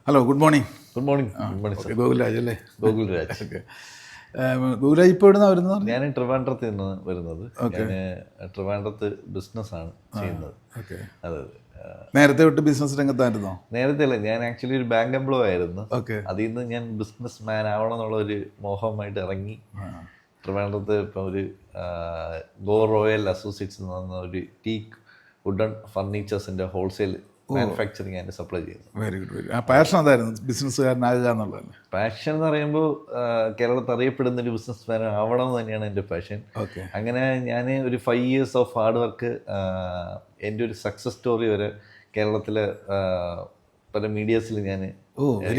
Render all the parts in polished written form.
Hello, good morning. Good morning. Good morning sir. Gokulraj അല്ലേ? Gokulraj. Okay. ഗോകുൽരാജ് ഇപ്പോൾ എവിടുന്നാണ് വരുന്നത്? ഞാൻ ട്രിവാൻഡ്രത്ത് നിന്ന് വരുന്നത്. ഞാൻ ട്രിവാൻഡ്രത്ത് ബിസിനസ്സാണ് ചെയ്യുന്നത്. ഓക്കെ. അതെ. നേരത്തെ തൊട്ട് ബിസിനസ് രംഗത്തായിരുന്നോ? നേരത്തെ അല്ല, ഞാൻ ആക്ച്വലി ഒരു ബാങ്ക് എംപ്ലോയി ആയിരുന്നു. ഓക്കെ. അതിൽ നിന്ന് ഞാൻ ബിസിനസ് മാൻ ആവണം എന്നുള്ള ഒരു മോഹമായിട്ട് ഇറങ്ങി. ട്രിവാൻഡ്രത്ത് ഇപ്പം ഒരു ഗോ റോയൽ അസോസിയേറ്റ്സ് എന്ന് പറഞ്ഞ ഒരു ടീക്ക് വുഡൻ ഫർണിച്ചേഴ്സിൻ്റെ ഹോൾസെയിൽ മാനുഫാക്ചറിങ് ആൻഡ് സപ്ലൈ ചെയ്യുന്നു. Very good, very. ആ പാഷൻ അതായിരുന്നു, ബിസിനസ്സുകാരനാകുക എന്നുള്ളത്. പാഷൻ എന്ന് പറയുമ്പോൾ കേരളത്തിൽ അറിയപ്പെടുന്ന ഒരു ബിസിനസ് മാൻ ആവണം എന്ന് തന്നെയാണ് എൻ്റെ പാഷൻ. ഓക്കെ. അങ്ങനെ ഞാൻ ഒരു 5 years ഓഫ് ഹാർഡ് വർക്ക്, എൻ്റെ ഒരു സക്സസ് സ്റ്റോറി വരെ കേരളത്തിലെ പല മീഡിയാസിൽ ഞാൻ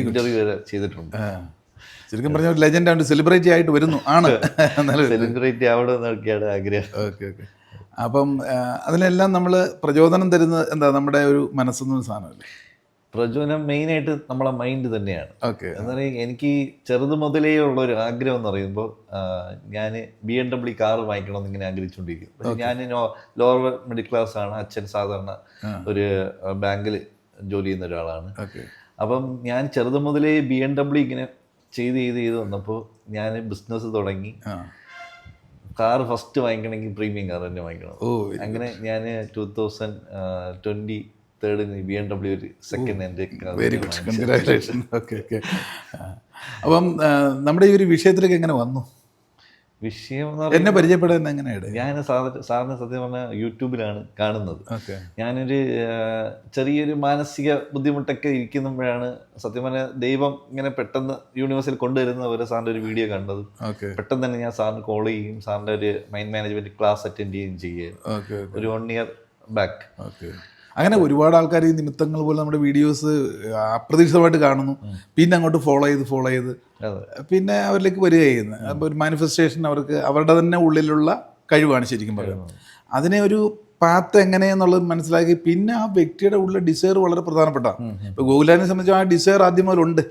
ഇൻ്റർവ്യൂ വരെ ചെയ്തിട്ടുണ്ട്. ശരിക്കും പറഞ്ഞ ഒരു ലെജൻഡ് ആണ്, സെലിബ്രിറ്റി ആയിട്ട് വരുന്നു ആണ്. സെലിബ്രിറ്റി ആവണം എന്നൊക്കെയാണ് ആഗ്രഹം. Okay, okay. അപ്പം അതിലെല്ലാം നമ്മൾ പ്രചോദനം തരുന്നത് എന്താ? നമ്മുടെ ഒരു മനസ്സെന്നൊരു സാധനമല്ലേ? പ്രചോദനം മെയിനായിട്ട് നമ്മളെ മൈൻഡ് തന്നെയാണ്. ഓക്കെ. എന്താ പറയുക, എനിക്ക് ചെറുത് മുതലേ ഉള്ള ഒരു ആഗ്രഹം എന്ന് പറയുമ്പോൾ ഞാൻ BMW കാർ വാങ്ങിക്കണമെന്ന് ഇങ്ങനെ ആഗ്രഹിച്ചുകൊണ്ടിരിക്കും. പക്ഷെ ഞാൻ ലോവർ മിഡിൽ ക്ലാസ് ആണ്. അച്ഛൻ സാധാരണ ഒരു ബാങ്കിൽ ജോലി ചെയ്യുന്ന ഒരാളാണ്. അപ്പം ഞാൻ ചെറുത് മുതലേ BMW ഇങ്ങനെ ചെയ്ത് വന്നപ്പോൾ ഞാൻ ബിസിനസ് തുടങ്ങി. കാർ ഫസ്റ്റ് വാങ്ങിക്കണമെങ്കിൽ പ്രീമിയം കാർ തന്നെ വാങ്ങിക്കണം. അങ്ങനെ ഞാൻ 2023 BMW ഒരു second hand car. Very good, congratulation. Okay, okay. അപ്പം നമ്മുടെ ഈ ഒരു വിഷയത്തിലേക്ക് എങ്ങനെ വന്നു? വിഷയം എന്നെ പരിചയപ്പെടാൻ എങ്ങനെയാണ്? ഞാൻ സാറിന് സത്യം പറഞ്ഞാൽ യൂട്യൂബിലാണ് കാണുന്നത്. ഞാനൊരു ചെറിയൊരു മാനസിക ബുദ്ധിമുട്ടൊക്കെ ഇരിക്കുമ്പോഴാണ് സത്യം പറഞ്ഞാൽ ദൈവം ഇങ്ങനെ പെട്ടെന്ന് യൂണിവേഴ്സിൽ കൊണ്ടുവരുന്ന പോലെ സാറിൻ്റെ ഒരു വീഡിയോ കണ്ടത്. പെട്ടെന്ന് തന്നെ ഞാൻ സാറിന് കോൾ ചെയ്യും, സാറിൻ്റെ ഒരു മൈൻഡ് മാനേജ്മെന്റ് ക്ലാസ് അറ്റൻഡ് ചെയ്യുകയും ഒരു 1 year ബാക്ക്. അങ്ങനെ ഒരുപാട് ആൾക്കാർ ഈ നിമിത്തങ്ങൾ പോലെ നമ്മുടെ വീഡിയോസ് അപ്രതീക്ഷിതമായിട്ട് കാണുന്നു, പിന്നെ അങ്ങോട്ട് ഫോളോ ചെയ്ത് പിന്നെ അവരിലേക്ക് വരിക ചെയ്യുന്നത്. അപ്പോൾ ഒരു മാനിഫെസ്റ്റേഷൻ അവർക്ക് അവരുടെ തന്നെ ഉള്ളിലുള്ള കഴിവാണ് ശരിക്കും പറയുന്നത്. അതിനെ ഒരു പാത്ത് എങ്ങനെയെന്നുള്ളത് മനസ്സിലാക്കി പിന്നെ ആ വ്യക്തിയുടെ ഉള്ളിലെ ഡിസയർ വളരെ പ്രധാനപ്പെട്ടതാണ്. ഇപ്പോൾ ഗോകുലാനെ സംബന്ധിച്ച് ആ ഡിസയർ ആദ്യം മുതലുണ്ട്.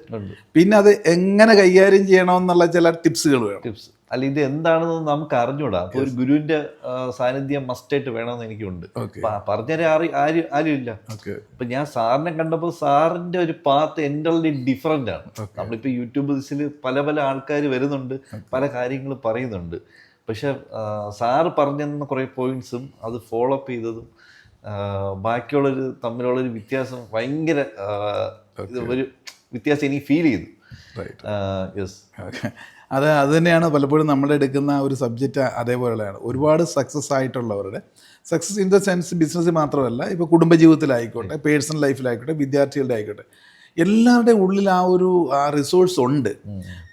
പിന്നെ അത് എങ്ങനെ കൈകാര്യം ചെയ്യണമെന്നുള്ള ചില ടിപ്സുകൾ വേണം. അല്ല, ഇത് എന്താണെന്ന് നമുക്ക് അറിഞ്ഞൂടാ. അപ്പോൾ ഒരു ഗുരുവിന്റെ സാന്നിധ്യം മസ്റ്റായിട്ട് വേണമെന്ന് എനിക്കുണ്ട്. പറഞ്ഞാൽ ആരും ഇല്ല. ഇപ്പൊ ഞാൻ സാറിനെ കണ്ടപ്പോൾ സാറിന്റെ ഒരു പാത്ത് എൻ്റെ ഡിഫറെന്റ് ആണ്. നമ്മളിപ്പോൾ യൂട്യൂബിൽ പല ആൾക്കാർ വരുന്നുണ്ട്, പല കാര്യങ്ങൾ പറയുന്നുണ്ട്. പക്ഷെ സാറ് പറഞ്ഞെന്ന കുറേ പോയിന്റ്സും അത് ഫോളോ അപ്പ് ചെയ്തതും ബാക്കിയുള്ളൊരു തമ്മിലുള്ളൊരു വ്യത്യാസം ഭയങ്കര ഒരു വ്യത്യാസം എനിക്ക് ഫീൽ ചെയ്തു. യെസ്. അത് തന്നെയാണ് പലപ്പോഴും നമ്മൾ എടുക്കുന്ന ഒരു സബ്ജക്റ്റ് അതേപോലെയാണ്. ഒരുപാട് സക്സസ് ആയിട്ടുള്ളവരുടെ success in the sense business മാത്രമല്ല, ഇപ്പോൾ കുടുംബജീവിതത്തിലായിക്കോട്ടെ, പേഴ്സണൽ ലൈഫിലായിക്കോട്ടെ, വിദ്യാർത്ഥികളുടെ ആയിക്കോട്ടെ, എല്ലാവരുടെയും ഉള്ളിൽ ആ ഒരു റിസോഴ്സ് ഉണ്ട്.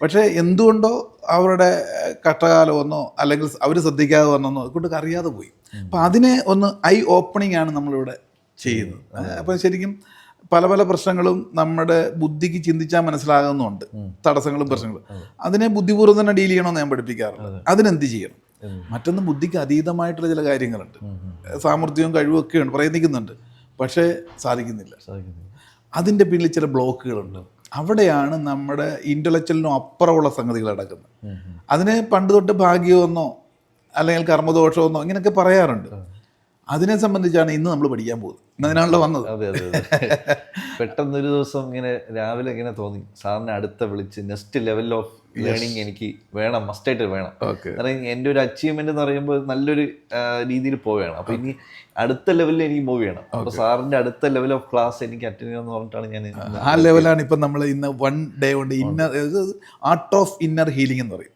പക്ഷേ എന്തുകൊണ്ടോ അവരുടെ കഷ്ടകാലമെന്നോ അല്ലെങ്കിൽ അവർ ശ്രദ്ധിക്കാതെ വന്നെന്നോ കൊണ്ട് അറിയാതെ പോയി. അപ്പം അതിനെ ഒന്ന് ഐ ഓപ്പണിംഗ് ആണ് നമ്മളിവിടെ ചെയ്യുന്നത്. അപ്പം ശരിക്കും പല പ്രശ്നങ്ങളും നമ്മുടെ ബുദ്ധിക്ക് ചിന്തിച്ചാൽ മനസ്സിലാകുന്നുണ്ട്, തടസ്സങ്ങളും പ്രശ്നങ്ങളും. അതിനെ ബുദ്ധിപൂർവ്വം തന്നെ ഡീൽ ചെയ്യണമെന്ന് ഞാൻ പഠിപ്പിക്കാറുണ്ട്. അതിനെന്ത് ചെയ്യണം? മറ്റൊന്ന്, ബുദ്ധിക്ക് അതീതമായിട്ടുള്ള ചില കാര്യങ്ങളുണ്ട്, സാമർഥ്യവും കഴിവും ഒക്കെയുണ്ട്, പ്രയത്നിക്കുന്നുണ്ട്, പക്ഷേ സാധിക്കുന്നില്ല. അതിൻ്റെ പിന്നിൽ ചില ബ്ലോക്കുകളുണ്ട്. അവിടെയാണ് നമ്മുടെ ഇൻ്റലക്ച്വലിനും അപ്പുറമുള്ള സംഗതികൾ നടക്കുന്നത്. അതിനെ പണ്ട് തൊട്ട് ഭാഗ്യമെന്നോ അല്ലെങ്കിൽ കർമ്മദോഷമെന്നോ ഇങ്ങനെയൊക്കെ പറയാറുണ്ട്. അതിനെ സംബന്ധിച്ചാണ് ഇന്ന് നമ്മൾ പഠിക്കാൻ പോകുന്നത്. അതിനാണല്ലോ വന്നത്. അതെ. പെട്ടെന്നൊരു ദിവസം ഇങ്ങനെ രാവിലെ ഇങ്ങനെ തോന്നി, സാറിനെ വിളിച്ച് നെക്സ്റ്റ് ലെവൽ ഓഫ് ലേണിംഗ് എനിക്ക് വേണം, മസ്റ്റായിട്ട് വേണം. കാരണം എൻ്റെ ഒരു അച്ചീവ്മെന്റ് എന്ന് പറയുമ്പോൾ നല്ലൊരു രീതിയിൽ പോവുകയാണ്. അപ്പൊ ഇനി അടുത്ത ലെവലിൽ എനിക്ക് മൂവ് ചെയ്യണം. അപ്പൊ സാറിന്റെ അടുത്ത ലെവൽ ഓഫ് ക്ലാസ് എനിക്ക് അറ്റൻഡ് ചെയ്യണമെന്ന് പറഞ്ഞിട്ടാണ് ഞാൻ. ആ ലെവലാണ് ഇപ്പം നമ്മൾ ഇന്ന് 1 day കൊണ്ട് ആർട്ട് ഓഫ് ഇന്നർ ഹീലിംഗ് എന്ന് പറയും.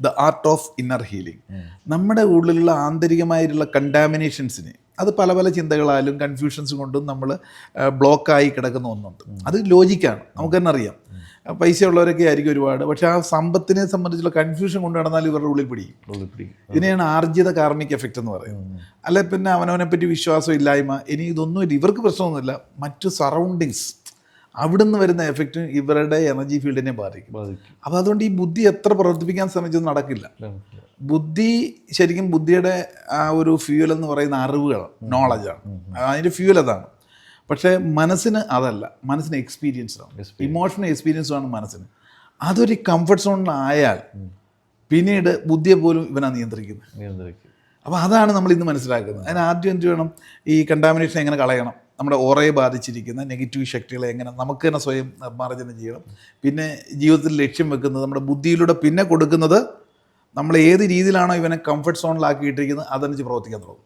The art of inner healing. നമ്മുടെ ഉള്ളിലുള്ള ആന്തരികമായിട്ടുള്ള കണ്ടാമിനേഷൻസിനെ, അത് പല ചിന്തകളാലും കൺഫ്യൂഷൻസ് കൊണ്ടും നമ്മൾ ബ്ലോക്കായി കിടക്കുന്ന ഒന്നുണ്ട്. അത് ലോജിക്കാണ്, നമുക്ക് തന്നെ അറിയാം. പൈസ ഉള്ളവരൊക്കെ ആയിരിക്കും ഒരുപാട്, പക്ഷെ ആ സമ്പത്തിനെ സംബന്ധിച്ചുള്ള കൺഫ്യൂഷൻ കൊണ്ട് നടന്നാൽ ഇവരുടെ ഉള്ളിൽ പിടിക്കും. ഇതിനെയാണ് ആർജിത കാർമിക് എഫക്റ്റ് എന്ന് പറയുന്നത്. അല്ലെ പിന്നെ അവനവനെ പറ്റി വിശ്വാസം ഇല്ലായ്മ, ഇനി ഇതൊന്നുമില്ല, ഇവർക്ക് പ്രശ്നമൊന്നുമില്ല, മറ്റു സറൗണ്ടിങ്സ് അവിടുന്ന് വരുന്ന എഫക്റ്റ് ഇവരുടെ എനർജി ഫീൽഡിനെ ബാധിക്കും. അപ്പോൾ അതുകൊണ്ട് ഈ ബുദ്ധി എത്ര പ്രവർത്തിപ്പിക്കാൻ ശ്രമിച്ചത് നടക്കില്ല. ബുദ്ധി ശരിക്കും ബുദ്ധിയുടെ ആ ഒരു ഫ്യൂവൽ എന്ന് പറയുന്ന അറിവുകളാണ്, നോളജാണ്, അതിൻ്റെ ഫ്യൂവൽ അതാണ്. പക്ഷേ മനസ്സിന് അതല്ല, മനസ്സിന് എക്സ്പീരിയൻസാണ്, ഇമോഷണൽ എക്സ്പീരിയൻസുമാണ് മനസ്സിന്. അതൊരു കംഫർട്ട് സോണിലായാൽ പിന്നീട് ബുദ്ധിയെ പോലും ഇവനാ നിയന്ത്രിക്കുന്നത്. അപ്പോൾ അതാണ് നമ്മൾ ഇന്ന് മനസ്സിലാക്കുന്നത്. അതിന് ആദ്യം എന്ത് വേണം? ഈ കണ്ടാമിനേഷൻ എങ്ങനെ കളയണം, നമ്മുടെ ഓറയെ ബാധിച്ചിരിക്കുന്ന നെഗറ്റീവ് ശക്തികളെ എങ്ങനെ നമുക്ക് തന്നെ സ്വയം നിർമ്മാർജ്ജനം ചെയ്യണം. പിന്നെ ജീവിതത്തിൽ ലക്ഷ്യം വെക്കുന്നത് നമ്മുടെ ബുദ്ധിയിലൂടെ പിന്നെ കൊടുക്കുന്നത് നമ്മൾ ഏത് രീതിയിലാണോ ഇവനെ കംഫർട്ട് സോണിലാക്കിയിട്ടിരിക്കുന്നത് അതനുസരിച്ച് പ്രവർത്തിക്കാൻ തുടങ്ങും.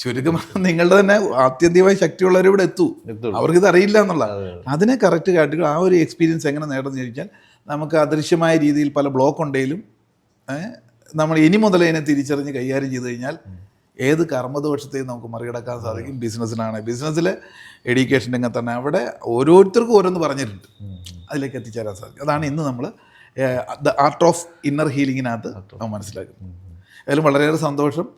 ചുരുക്കം നിങ്ങളുടെ തന്നെ ആത്യന്തികമായി ശക്തിയുള്ളവർ ഇവിടെ അവർക്കിത് അറിയില്ല എന്നുള്ള അതിനെ കറക്റ്റ് കാട്ടുക. ആ ഒരു എക്സ്പീരിയൻസ് എങ്ങനെ നേടുന്നു ചോദിച്ചാൽ നമുക്ക് അദൃശ്യമായ രീതിയിൽ പല ബ്ലോക്ക് ഉണ്ടെങ്കിലും നമ്മൾ ഇനി മുതൽ അതിനെ തിരിച്ചറിഞ്ഞ് കൈകാര്യം ചെയ്ത് കഴിഞ്ഞാൽ ഏത് കർമ്മദോഷത്തെയും നമുക്ക് മറികടക്കാൻ സാധിക്കും. ബിസിനസ്സിലെ എഡ്യൂക്കേഷൻ രംഗത്ത് തന്നെ അവിടെ ഓരോരുത്തർക്കും ഓരോന്ന് പറഞ്ഞിട്ടുണ്ട്, അതിലേക്ക് എത്തിച്ചേരാൻ സാധിക്കും. അതാണ് ഇന്ന് നമ്മൾ ദ ആർട്ട് ഓഫ് ഇന്നർ ഹീലിങ്ങിനകത്ത് നമ്മൾ മനസ്സിലാക്കുന്നത്. അതിലും വളരെയേറെ സന്തോഷം.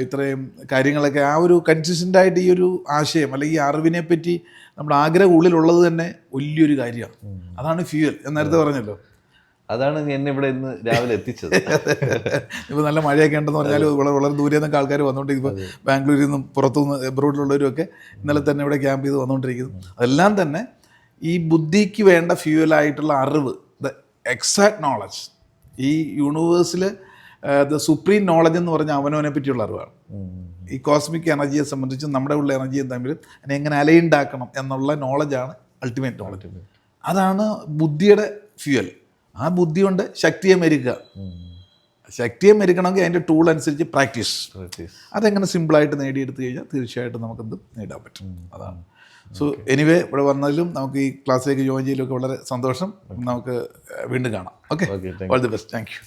ഇത്രയും കാര്യങ്ങളൊക്കെ ആ ഒരു കൺസിസ്റ്റൻ്റായിട്ട് ഈ ഒരു ആശയം അല്ലെങ്കിൽ ഈ അറിവിനെ പറ്റി നമ്മുടെ ആഗ്രഹം ഉള്ളിലുള്ളത് തന്നെ വലിയൊരു കാര്യമാണ്. അതാണ് ഫ്യൂവൽ എന്ന് നേരത്തെ പറഞ്ഞല്ലോ. അതാണ് എന്നെ ഇവിടെ ഇന്ന് രാവിലെ എത്തിച്ചത്. ഇപ്പോൾ നല്ല മഴയൊക്കെ ഉണ്ടെന്ന് പറഞ്ഞാൽ വളരെ ദൂരെ നിന്നൊക്കെ ആൾക്കാർ വന്നുകൊണ്ട് ഇപ്പോൾ ബാംഗ്ലൂരിൽ നിന്നും പുറത്തുനിന്ന് എബ്രോഡിലുള്ളവരുമൊക്കെ ഇന്നലെ തന്നെ ഇവിടെ ക്യാമ്പ് ചെയ്ത് വന്നുകൊണ്ടിരിക്കുന്നു. അതെല്ലാം തന്നെ ഈ ബുദ്ധിക്ക് വേണ്ട ഫ്യൂവലായിട്ടുള്ള അറിവ്, ദ എക്സാക്ട് നോളജ്. ഈ യൂണിവേഴ്സിൽ ദ സുപ്രീം നോളജ് എന്ന് പറഞ്ഞാൽ അവനവനെ പറ്റിയുള്ള അറിവാണ്. ഈ കോസ്മിക് എനർജിയെ സംബന്ധിച്ചും നമ്മുടെ ഉള്ള എനർജിയും തമ്മിൽ അതിനെ എങ്ങനെ അലൈൻഡാക്കണം എന്നുള്ള നോളജാണ് അൾട്ടിമേറ്റ് നോളജ്. അതാണ് ബുദ്ധിയുടെ ഫ്യൂവൽ. ആ ബുദ്ധി കൊണ്ട് ശക്തിയെ മെരുക്കുക. ശക്തിയെ മെരുക്കണമെങ്കിൽ അതിൻ്റെ ടൂൾ അനുസരിച്ച് പ്രാക്ടീസ്. അതെങ്ങനെ സിമ്പിളായിട്ട് നേടിയെടുത്ത് കഴിഞ്ഞാൽ തീർച്ചയായിട്ടും നമുക്കത് നേടാൻ പറ്റും. അതാണ്. സോ എനിവേ ഇവിടെ വന്നതിലും നമുക്ക് ഈ ക്ലാസ്സിലേക്ക് ജോയിൻ ചെയ്യലൊക്കെ വളരെ സന്തോഷം. നമുക്ക് വീണ്ടും കാണാം. Okay, all the best. Thank you.